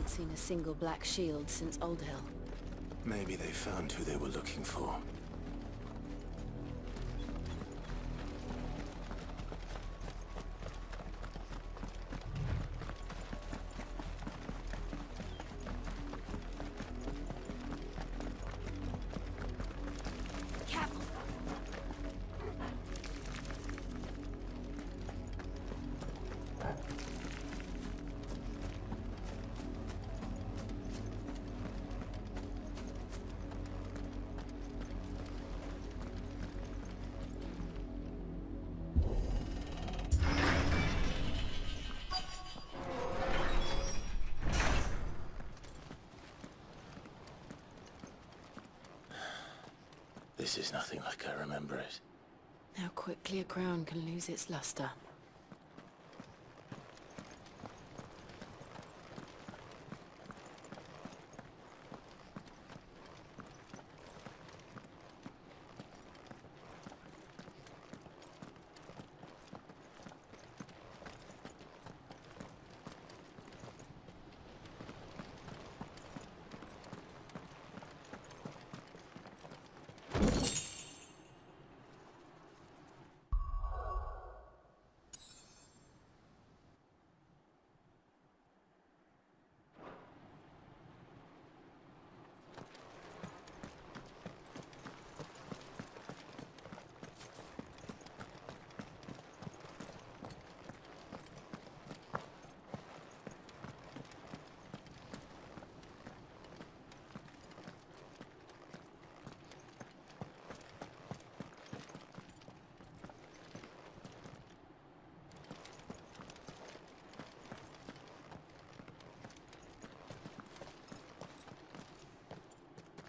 haven't seen a single black shield since Old Hill. Maybe they found who they were looking for. This is nothing like I remember it. How quickly a crown can lose its luster.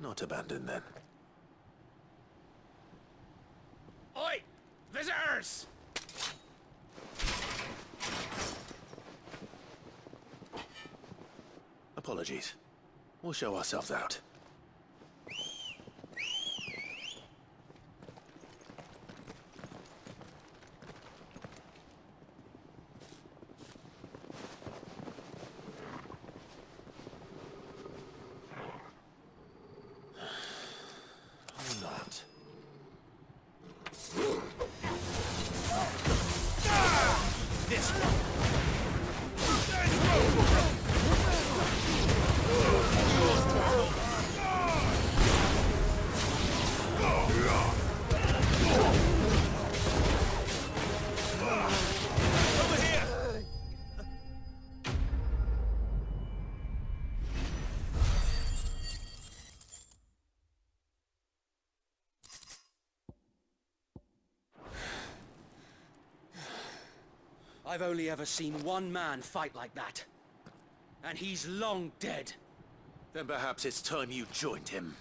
Not abandoned then. Oi! Visitors! Apologies. We'll show ourselves out. I've only ever seen one man fight like that. And he's long dead. Then perhaps it's time you joined him.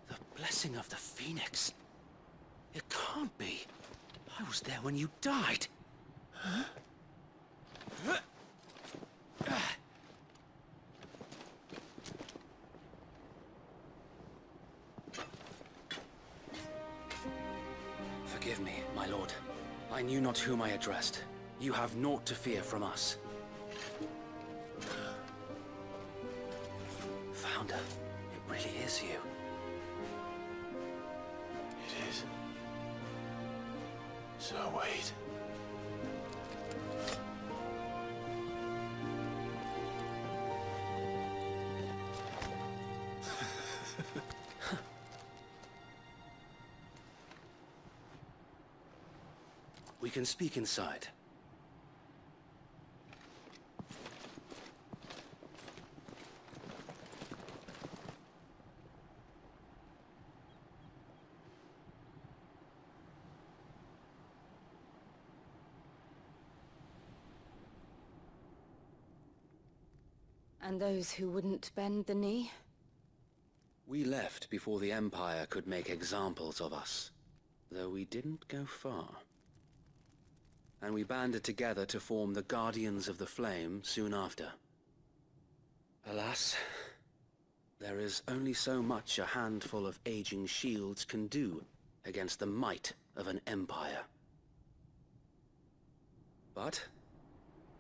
The blessing of the Phoenix. It can't be. I was there when you died. Huh? Forgive me, my lord. I knew not whom I addressed. You have naught to fear from us. Founder, it really is you. It is. So wait. We can speak inside. And those who wouldn't bend the knee? We left before the Empire could make examples of us, though we didn't go far. And we banded together to form the Guardians of the Flame soon after. Alas, there is only so much a handful of aging shields can do against the might of an empire. But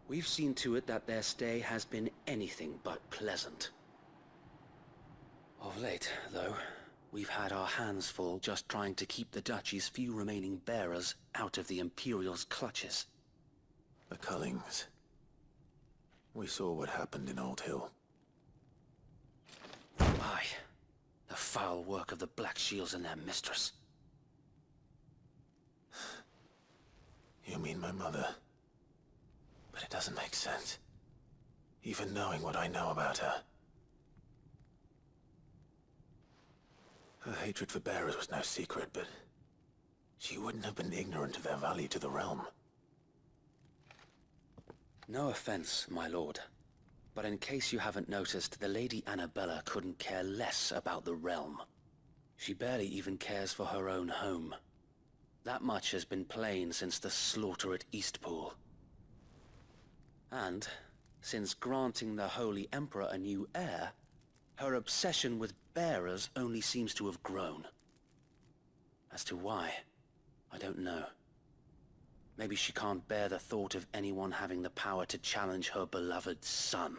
we've seen to it that their stay has been anything but pleasant. Of late, though, we've had our hands full just trying to keep the Duchy's few remaining bearers out of the Imperial's clutches. The Cullings. We saw what happened in Old Hill. Aye. The foul work of the Black Shields and their mistress. You mean my mother? But it doesn't make sense. Even knowing what I know about her. Her hatred for bearers was no secret, but she wouldn't have been ignorant of their value to the realm. No offense, my lord. But in case you haven't noticed, the Lady Annabella couldn't care less about the realm. She barely even cares for her own home. That much has been plain since the slaughter at Eastpool. And, since granting the Holy Emperor a new heir, her obsession with bearers only seems to have grown. As to why, I don't know. Maybe she can't bear the thought of anyone having the power to challenge her beloved son.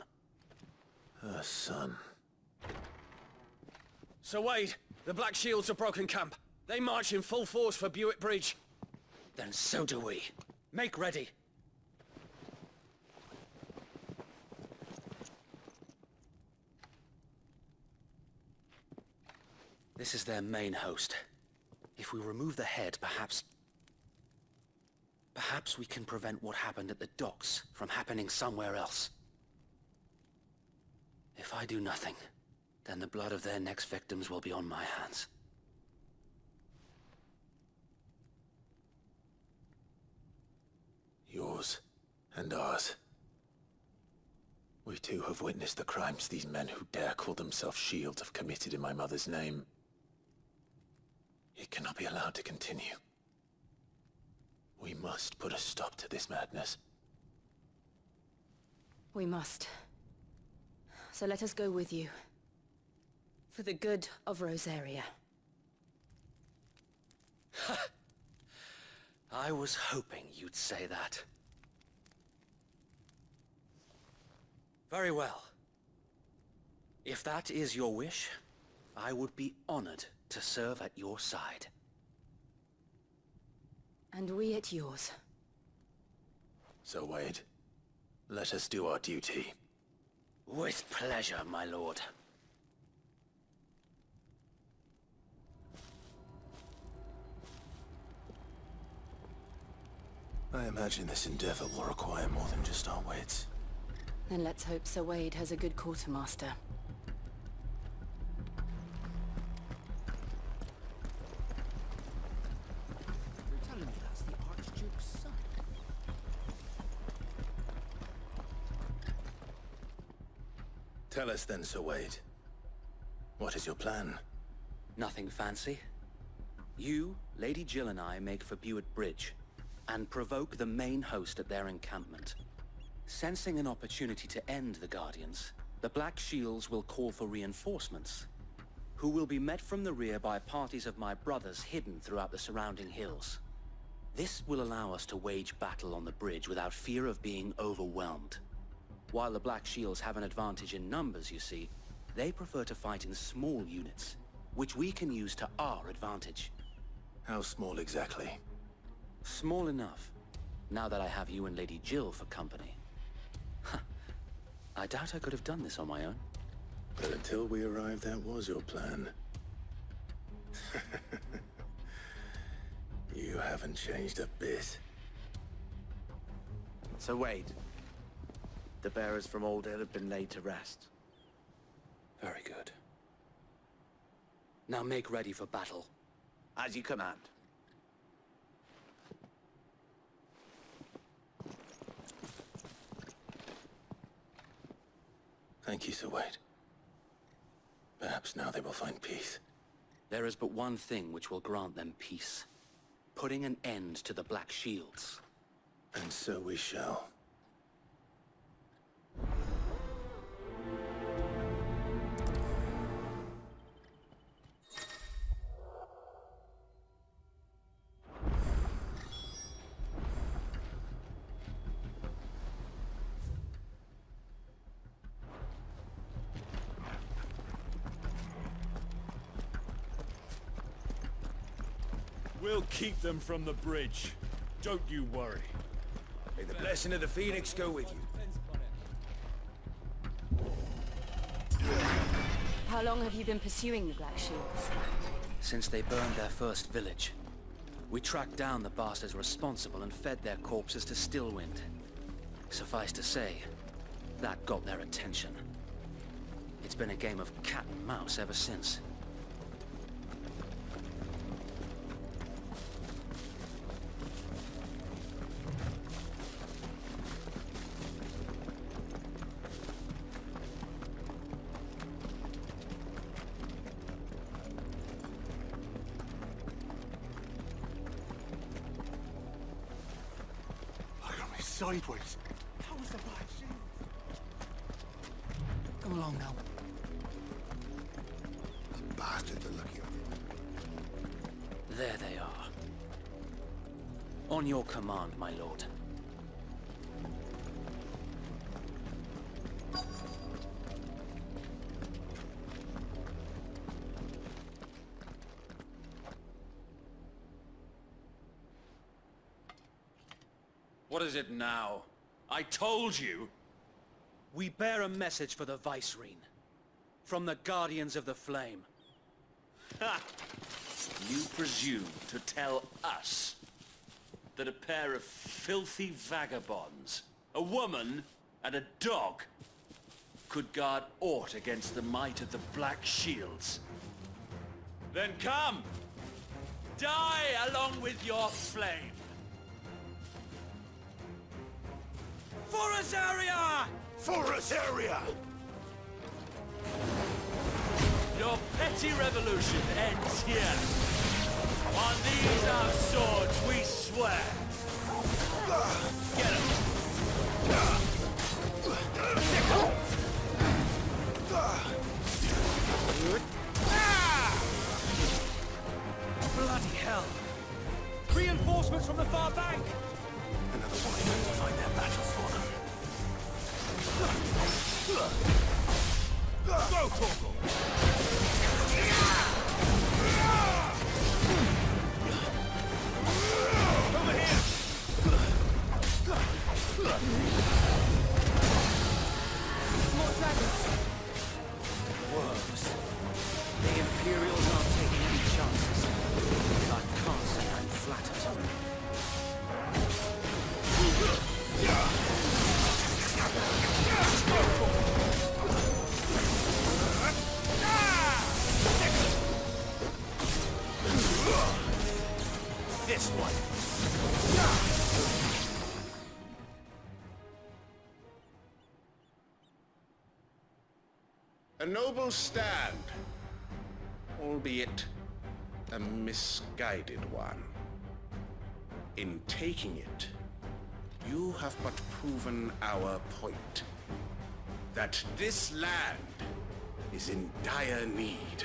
Her son. Sir Wade, the Black Shields have broken camp. They march in full force for Buick Bridge. Then so do we. Make ready. This is their main host. If we remove the head, perhaps we can prevent what happened at the docks from happening somewhere else. If I do nothing, then the blood of their next victims will be on my hands. Yours and ours. We too have witnessed the crimes these men who dare call themselves shields have committed in my mother's name. It cannot be allowed to continue. We must put a stop to this madness. We must. So let us go with you. For the good of Rosaria. I was hoping you'd say that. Very well. If that is your wish, I would be honored to serve at your side. And we at yours. So Wade, let us do our duty. With pleasure, my lord. I imagine this endeavor will require more than just our wits. Then let's hope Sir Wade has a good quartermaster. You're telling me that's the Archduke's son? Tell us then, Sir Wade. What is your plan? Nothing fancy. You, Lady Jill and I make for Buick Bridge, and provoke the main host at their encampment. Sensing an opportunity to end the Guardians, the Black Shields will call for reinforcements, who will be met from the rear by parties of my brothers hidden throughout the surrounding hills. This will allow us to wage battle on the bridge without fear of being overwhelmed. While the Black Shields have an advantage in numbers, you see, they prefer to fight in small units, which we can use to our advantage. How small exactly? Small enough, now that I have you and Lady Jill for company. I doubt I could have done this on my own. But until we arrived, that was your plan. You haven't changed a bit. Sir Wade, the bearers from Old Hill have been laid to rest. Very good. Now make ready for battle. As you command. Thank you, Sir Wade. Perhaps now they will find peace. There is but one thing which will grant them peace. Putting an end to the Black Shields. And so we shall. We'll keep them from the bridge. Don't you worry. May the blessing of the Phoenix go with you. How long have you been pursuing the Black Shields? Since they burned their first village, we tracked down the bastards responsible and fed their corpses to Stillwind. Suffice to say, that got their attention. It's been a game of cat and mouse ever since. Sideways. How was the Black Shield? Come along now. The bastards are lucky on it. There they are. On your command, my lord. What is it now? I told you! We bear a message for the Vicereine. From the Guardians of the Flame. Ha! You presume to tell us that a pair of filthy vagabonds, a woman and a dog, could guard aught against the might of the Black Shields? Then come! Die along with your flame! For us area! For us area! Your petty revolution ends here. On these our swords we swear. Get him! Bloody hell! Reinforcements from the far bank! Another warning to find their battle for them. Go, Torgal! Over here! More dragons! Worms. The Imperials aren't taking any chances. I can't say I'm flattered. This one! A noble stand, albeit a misguided one. In taking it, you have but proven our point. That this land is in dire need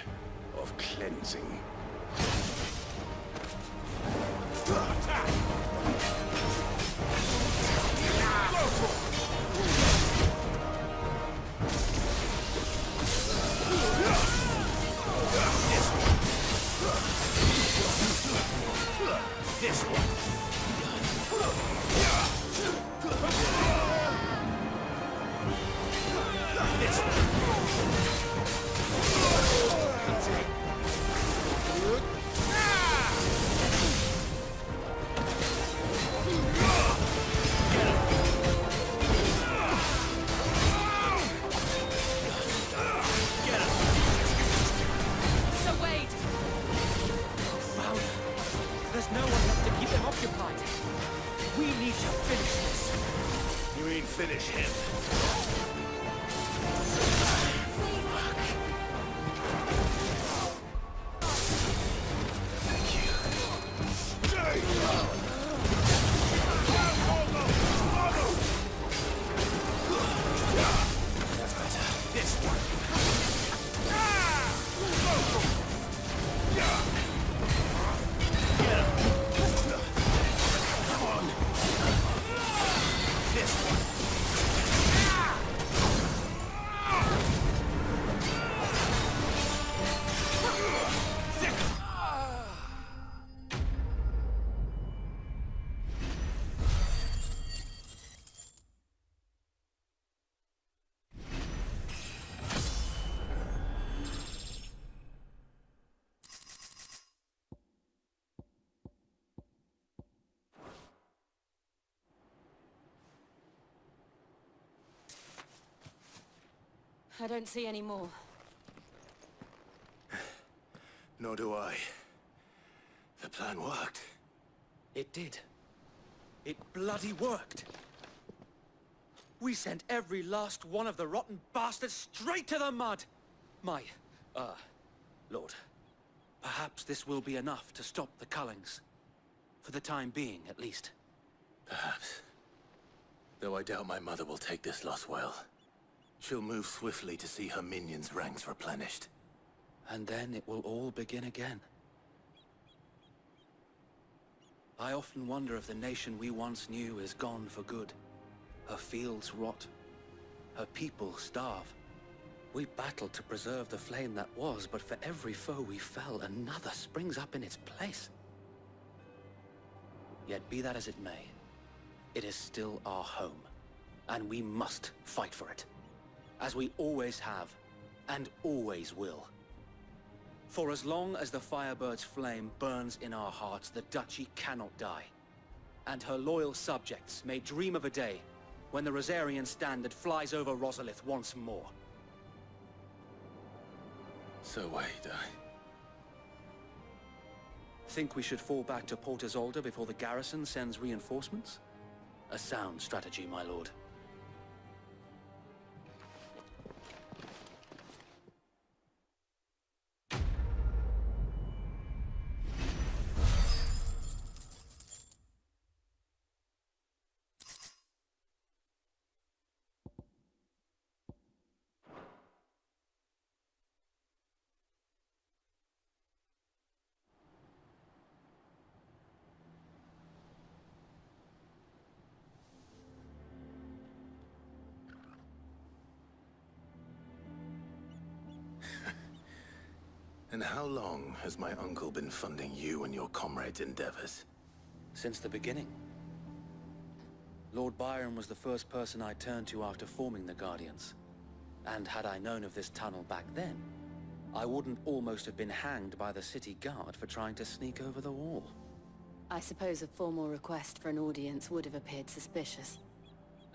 of cleansing. Attack! This one! There's no one left to keep them occupied. We need to finish this. You mean finish him? Thank you. Stay! That's better. This one. This one. I don't see any more. Nor do I. The plan worked. It did. It bloody worked. We sent every last one of the rotten bastards straight to the mud! Lord, perhaps this will be enough to stop the Cullings. For the time being, at least. Perhaps. Though I doubt my mother will take this loss well. She'll move swiftly to see her minions' ranks replenished. And then it will all begin again. I often wonder if the nation we once knew is gone for good. Her fields rot. Her people starve. We battled to preserve the flame that was, but for every foe we fell, another springs up in its place. Yet be that as it may, it is still our home, and we must fight for it, as we always have, and always will. For as long as the Firebird's flame burns in our hearts, the Duchy cannot die, and her loyal subjects may dream of a day when the Rosarian standard flies over Rosalith once more. So wait, Think we should fall back to Port Isolde before the garrison sends reinforcements? A sound strategy, my lord. And how long has my uncle been funding you and your comrades' endeavors? Since the beginning. Lord Byron was the first person I turned to after forming the Guardians. And had I known of this tunnel back then, I wouldn't almost have been hanged by the city guard for trying to sneak over the wall. I suppose a formal request for an audience would have appeared suspicious.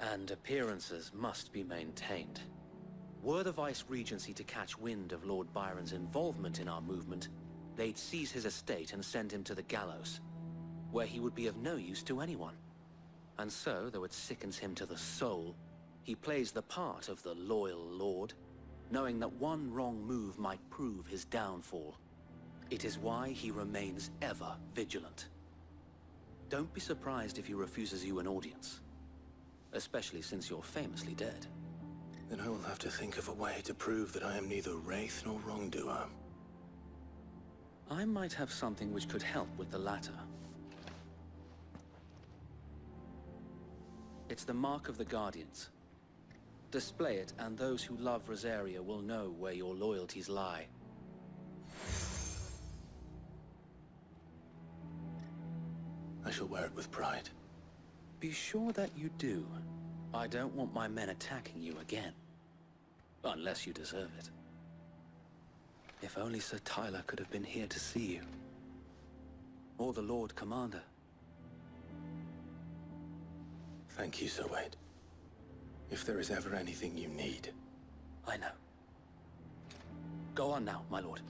And appearances must be maintained. Were the Vice-Regency to catch wind of Lord Byron's involvement in our movement, they'd seize his estate and send him to the gallows, where he would be of no use to anyone. And so, though it sickens him to the soul, he plays the part of the loyal lord, knowing that one wrong move might prove his downfall. It is why he remains ever vigilant. Don't be surprised if he refuses you an audience, especially since you're famously dead. Then I will have to think of a way to prove that I am neither wraith nor wrongdoer. I might have something which could help with the latter. It's the mark of the Guardians. Display it, and those who love Rosaria will know where your loyalties lie. I shall wear it with pride. Be sure that you do. I don't want my men attacking you again. Unless you deserve it. If only Sir Tyler could have been here to see you. Or the Lord Commander. Thank you, Sir Wade. If there is ever anything you need. I know. Go on now, my lord.